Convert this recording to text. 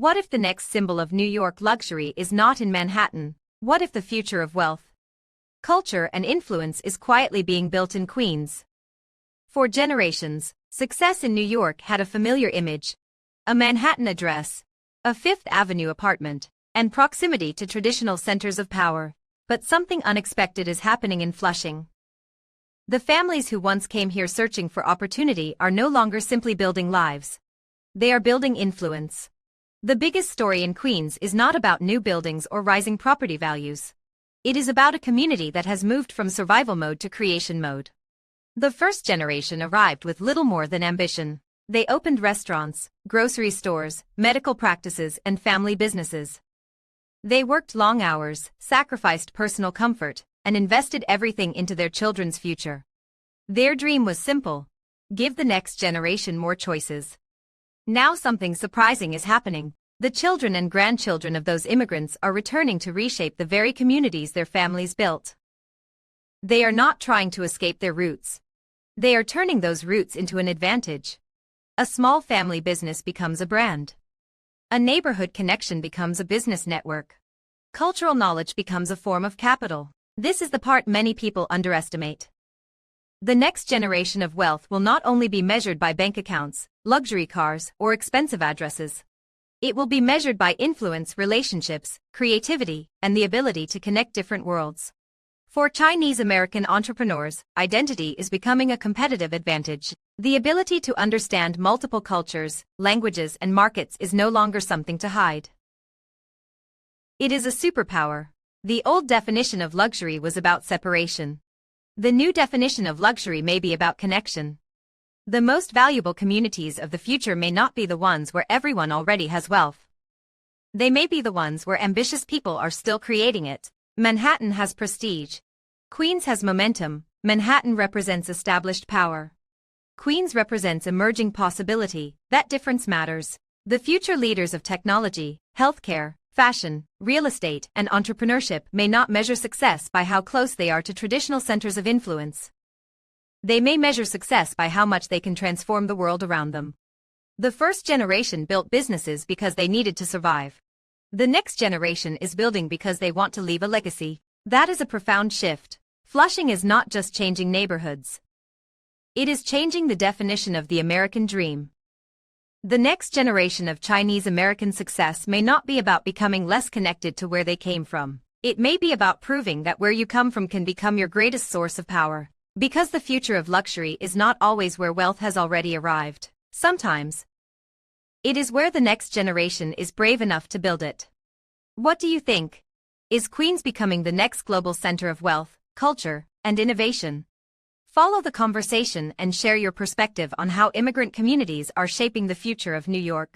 What if the next symbol of New York luxury is not in Manhattan? What if the future of wealth, culture, and influence is quietly being built in Queens? For generations, success in New York had a familiar image: a Manhattan address, a Fifth Avenue apartment, and proximity to traditional centers of power. But something unexpected is happening in Flushing. The families who once came here searching for opportunity are no longer simply building lives. They are building influence. The biggest story in Queens is not about new buildings or rising property values. It is about a community that has moved from survival mode to creation mode. The first generation arrived with little more than ambition. They opened restaurants, grocery stores, medical practices, and family businesses. They worked long hours, sacrificed personal comfort, and invested everything into their children's future. Their dream was simple: give the next generation more choices. Now something surprising is happening. The children and grandchildren of those immigrants are returning to reshape the very communities their families built. They are not trying to escape their roots. They are turning those roots into an advantage. A small family business becomes a brand. A neighborhood connection becomes a business network. Cultural knowledge becomes a form of capital. This is the part many people underestimate. The next generation of wealth will not only be measured by bank accounts, luxury cars, or expensive addresses. It will be measured by influence, relationships, creativity, and the ability to connect different worlds. For Chinese American entrepreneurs, identity is becoming a competitive advantage. The ability to understand multiple cultures, languages, and markets is no longer something to hide. It is a superpower. The old definition of luxury was about separation. The new definition of luxury may be about connection. The most valuable communities of the future may not be the ones where everyone already has wealth. They may be the ones where ambitious people are still creating it. Manhattan has prestige. Queens has momentum. Manhattan represents established power. Queens represents emerging possibility. That difference matters. The future leaders of technology, healthcare, fashion, real estate, and entrepreneurship may not measure success by how close they are to traditional centers of influence. They may measure success by how much they can transform the world around them. The first generation built businesses because they needed to survive. The next generation is building because they want to leave a legacy. That is a profound shift. Flushing is not just changing neighborhoods. It is changing the definition of the American dream. The next generation of Chinese American success may not be about becoming less connected to where they came from. It may be about proving that where you come from can become your greatest source of power. Because the future of luxury is not always where wealth has already arrived. Sometimes, it is where the next generation is brave enough to build it. What do you think? Is Queens becoming the next global center of wealth, culture, and innovation? Follow the conversation and share your perspective on how immigrant communities are shaping the future of New York.